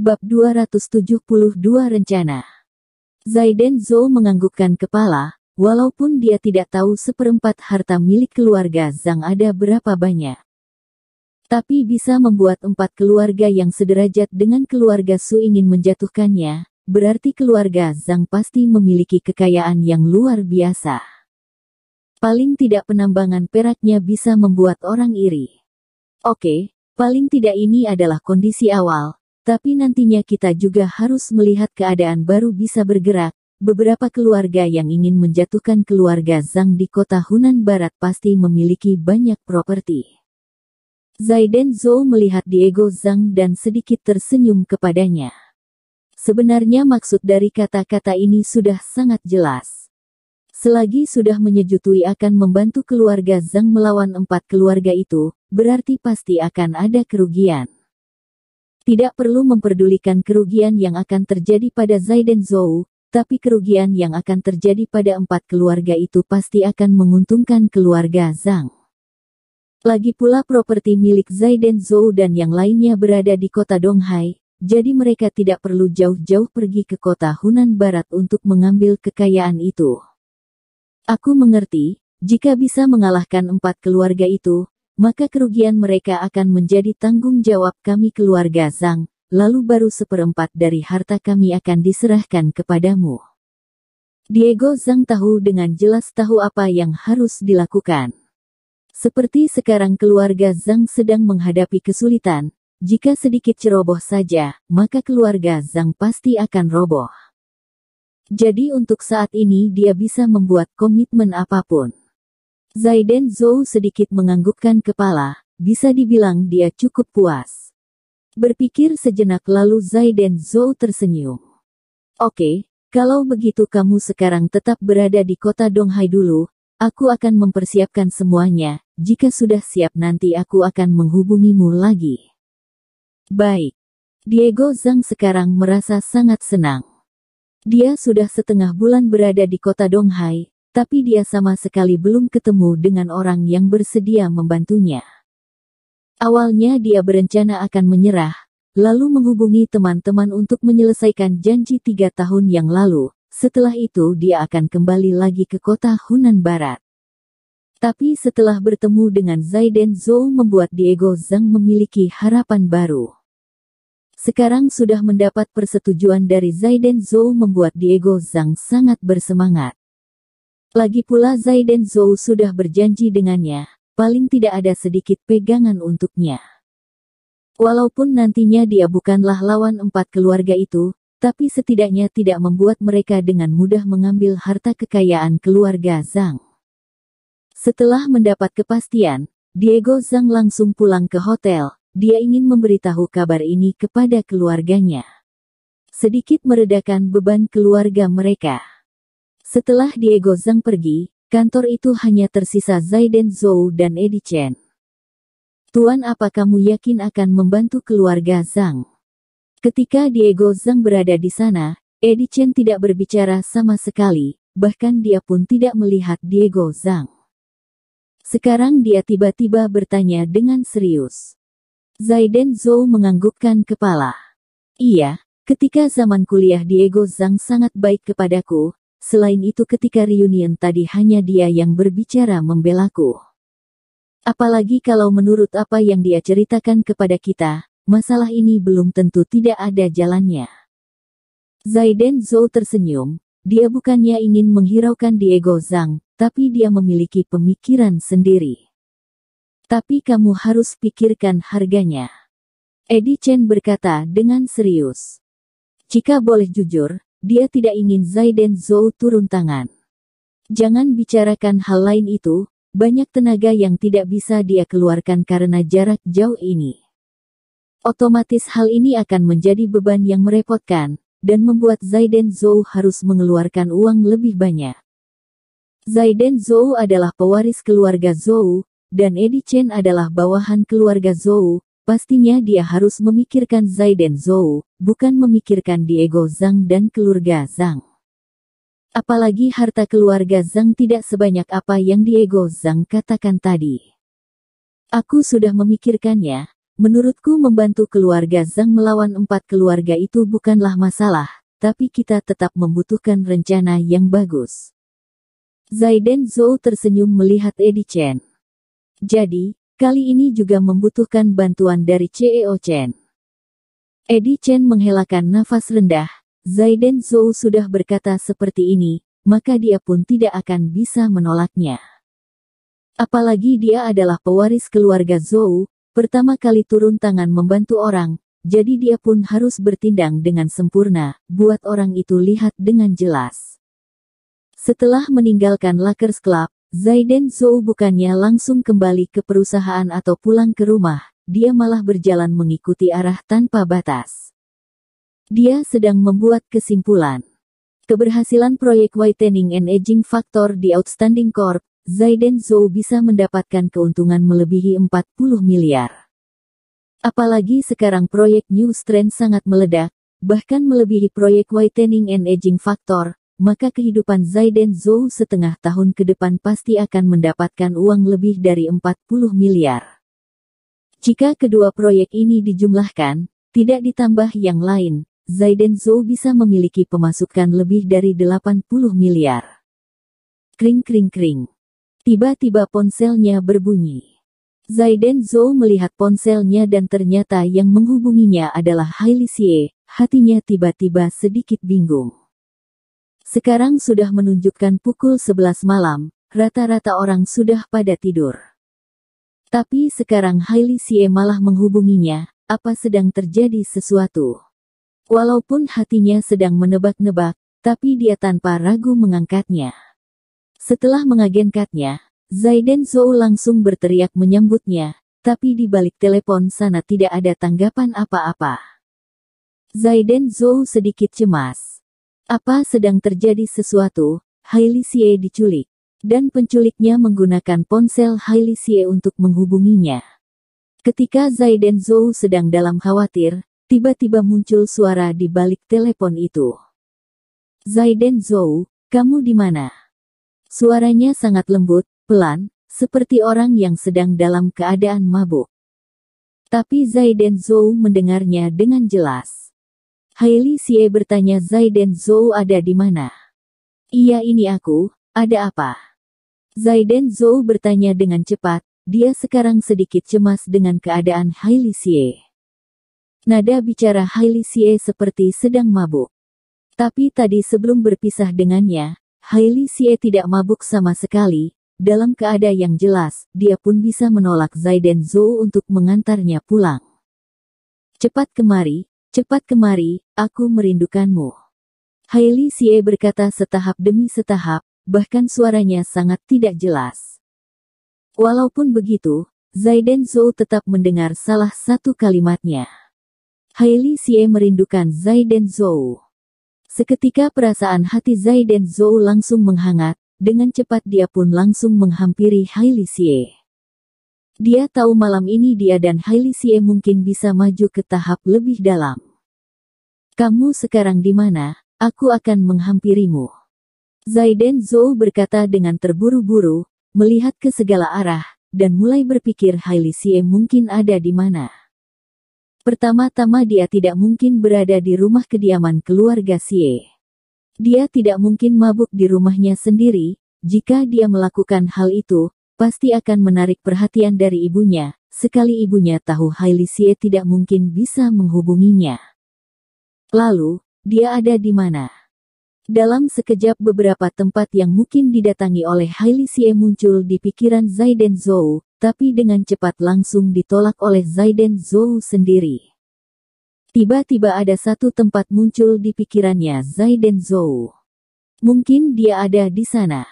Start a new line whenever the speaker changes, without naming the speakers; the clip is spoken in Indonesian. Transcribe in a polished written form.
Bab 272 Rencana. Zaiden Zhou menganggukkan kepala, walaupun dia tidak tahu seperempat harta milik keluarga Zhang ada berapa banyak. Tapi bisa membuat 4 keluarga yang sederajat dengan keluarga Su ingin menjatuhkannya, berarti keluarga Zhang pasti memiliki kekayaan yang luar biasa. Paling tidak penambangan peraknya bisa membuat orang iri. Oke, paling tidak ini adalah kondisi awal. Tapi nantinya kita juga harus melihat keadaan baru bisa bergerak. Beberapa keluarga yang ingin menjatuhkan keluarga Zhang di kota Hunan Barat pasti memiliki banyak properti. Zaiden Zhou melihat Diego Zhang dan sedikit tersenyum kepadanya. Sebenarnya maksud dari kata-kata ini sudah sangat jelas. Selagi sudah menyetujui akan membantu keluarga Zhang melawan 4 keluarga itu, berarti pasti akan ada kerugian. Tidak perlu memperdulikan kerugian yang akan terjadi pada Zaiden Zhou, tapi kerugian yang akan terjadi pada 4 keluarga itu pasti akan menguntungkan keluarga Zhang. Lagi pula properti milik Zaiden Zhou dan yang lainnya berada di kota Donghai, jadi mereka tidak perlu jauh-jauh pergi ke kota Hunan Barat untuk mengambil kekayaan itu. Aku mengerti, jika bisa mengalahkan 4 keluarga itu, maka kerugian mereka akan menjadi tanggung jawab kami keluarga Zhang, lalu baru seperempat dari harta kami akan diserahkan kepadamu. Diego Zhang tahu dengan jelas apa yang harus dilakukan. Seperti sekarang keluarga Zhang sedang menghadapi kesulitan, jika sedikit ceroboh saja, maka keluarga Zhang pasti akan roboh. Jadi untuk saat ini dia bisa membuat komitmen apapun. Zaiden Zhou sedikit menganggukkan kepala, bisa dibilang dia cukup puas. Berpikir sejenak lalu Zaiden Zhou tersenyum. Oke, kalau begitu kamu sekarang tetap berada di kota Donghai dulu, aku akan mempersiapkan semuanya, jika sudah siap nanti aku akan menghubungimu lagi. Baik. Diego Zhang sekarang merasa sangat senang. Dia sudah setengah bulan berada di kota Donghai, tapi dia sama sekali belum ketemu dengan orang yang bersedia membantunya. Awalnya dia berencana akan menyerah, lalu menghubungi teman-teman untuk menyelesaikan janji 3 tahun yang lalu. Setelah itu dia akan kembali lagi ke kota Hunan Barat. Tapi setelah bertemu dengan Zaiden Zhou membuat Diego Zhang memiliki harapan baru. Sekarang sudah mendapat persetujuan dari Zaiden Zhou membuat Diego Zhang sangat bersemangat. Lagi pula Zaiden Zhou sudah berjanji dengannya, paling tidak ada sedikit pegangan untuknya. Walaupun nantinya dia bukanlah lawan 4 keluarga itu, tapi setidaknya tidak membuat mereka dengan mudah mengambil harta kekayaan keluarga Zhang. Setelah mendapat kepastian, Diego Zhang langsung pulang ke hotel, dia ingin memberitahu kabar ini kepada keluarganya. Sedikit meredakan beban keluarga mereka. Setelah Diego Zhang pergi, kantor itu hanya tersisa Zaiden Zhou dan Eddie Chen. Tuan, apa kamu yakin akan membantu keluarga Zhang? Ketika Diego Zhang berada di sana, Eddie Chen tidak berbicara sama sekali, bahkan dia pun tidak melihat Diego Zhang. Sekarang dia tiba-tiba bertanya dengan serius. Zaiden Zhou menganggukkan kepala. Iya, ketika zaman kuliah Diego Zhang sangat baik kepadaku. Selain itu ketika reunion tadi hanya dia yang berbicara membelaku. Apalagi kalau menurut apa yang dia ceritakan kepada kita, masalah ini belum tentu tidak ada jalannya. Zaiden Zhou tersenyum, dia bukannya ingin menghiraukan Diego Zhang, tapi dia memiliki pemikiran sendiri. Tapi kamu harus pikirkan harganya. Eddie Chen berkata dengan serius. Jika boleh jujur, dia tidak ingin Zaiden Zhou turun tangan. Jangan bicarakan hal lain itu, banyak tenaga yang tidak bisa dia keluarkan karena jarak jauh ini. Otomatis hal ini akan menjadi beban yang merepotkan, dan membuat Zaiden Zhou harus mengeluarkan uang lebih banyak. Zaiden Zhou adalah pewaris keluarga Zhou, dan Eddie Chen adalah bawahan keluarga Zhou. Pastinya dia harus memikirkan Zaiden Zhou, bukan memikirkan Diego Zhang dan keluarga Zhang. Apalagi harta keluarga Zhang tidak sebanyak apa yang Diego Zhang katakan tadi. Aku sudah memikirkannya. Menurutku membantu keluarga Zhang melawan 4 keluarga itu bukanlah masalah, tapi kita tetap membutuhkan rencana yang bagus. Zaiden Zhou tersenyum melihat Eddie Chen. Jadi, kali ini juga membutuhkan bantuan dari CEO Chen. Eddie Chen menghelakan nafas rendah. Zaiden Zhou sudah berkata seperti ini, maka dia pun tidak akan bisa menolaknya. Apalagi dia adalah pewaris keluarga Zhou, pertama kali turun tangan membantu orang, jadi dia pun harus bertindak dengan sempurna, buat orang itu lihat dengan jelas. Setelah meninggalkan Lakers Club, Zaiden Zhou bukannya langsung kembali ke perusahaan atau pulang ke rumah, dia malah berjalan mengikuti arah tanpa batas. Dia sedang membuat kesimpulan. Keberhasilan proyek Whitening and Aging Factor di Outstanding Corp, Zaiden Zhou bisa mendapatkan keuntungan melebihi 40 miliar. Apalagi sekarang proyek New Strand sangat meledak, bahkan melebihi proyek Whitening and Aging Factor, maka kehidupan Zaiden Zhou setengah tahun ke depan pasti akan mendapatkan uang lebih dari 40 miliar. Jika kedua proyek ini dijumlahkan, tidak ditambah yang lain, Zaiden Zhou bisa memiliki pemasukan lebih dari 80 miliar. Kring kring kring. Tiba-tiba ponselnya berbunyi. Zaiden Zhou melihat ponselnya dan ternyata yang menghubunginya adalah Hailey Xie, hatinya tiba-tiba sedikit bingung. Sekarang sudah menunjukkan pukul 11 malam, rata-rata orang sudah pada tidur. Tapi sekarang Hailey Xie malah menghubunginya, apa sedang terjadi sesuatu? Walaupun hatinya sedang menebak-nebak, tapi dia tanpa ragu mengangkatnya. Setelah mengagenkannya, Zaiden Zhou langsung berteriak menyambutnya, tapi di balik telepon sana tidak ada tanggapan apa-apa. Zaiden Zhou sedikit cemas. Apa sedang terjadi sesuatu? Hailey Xie diculik, dan penculiknya menggunakan ponsel Hailey Xie untuk menghubunginya. Ketika Zaiden Zhou sedang dalam khawatir, tiba-tiba muncul suara di balik telepon itu. Zaiden Zhou, kamu di mana? Suaranya sangat lembut, pelan, seperti orang yang sedang dalam keadaan mabuk. Tapi Zaiden Zhou mendengarnya dengan jelas. Hailey Xie bertanya Zaiden Zhou ada di mana? Iya ini aku, ada apa? Zaiden Zhou bertanya dengan cepat, dia sekarang sedikit cemas dengan keadaan Hailey Xie. Nada bicara Hailey Xie seperti sedang mabuk. Tapi tadi sebelum berpisah dengannya, Hailey Xie tidak mabuk sama sekali. Dalam keadaan yang jelas, dia pun bisa menolak Zaiden Zhou untuk mengantarnya pulang. Cepat kemari, aku merindukanmu. Hailey Xie berkata setahap demi setahap, bahkan suaranya sangat tidak jelas. Walaupun begitu, Zaiden Zhou tetap mendengar salah satu kalimatnya. Hailey Xie merindukan Zaiden Zhou. Seketika perasaan hati Zaiden Zhou langsung menghangat, dengan cepat dia pun langsung menghampiri Hailey Xie. Dia tahu malam ini dia dan Hailey Xie mungkin bisa maju ke tahap lebih dalam. Kamu sekarang di mana? Aku akan menghampirimu. Zaiden Zhou berkata dengan terburu-buru, melihat ke segala arah, dan mulai berpikir Hailey Xie mungkin ada di mana. Pertama-tama dia tidak mungkin berada di rumah kediaman keluarga Xie. Dia tidak mungkin mabuk di rumahnya sendiri, jika dia melakukan hal itu, pasti akan menarik perhatian dari ibunya, sekali ibunya tahu Hailey Xie tidak mungkin bisa menghubunginya. Lalu, dia ada di mana? Dalam sekejap beberapa tempat yang mungkin didatangi oleh Hailey Xie muncul di pikiran Zaiden Zhou, tapi dengan cepat langsung ditolak oleh Zaiden Zhou sendiri. Tiba-tiba ada satu tempat muncul di pikirannya Zaiden Zhou. Mungkin dia ada di sana.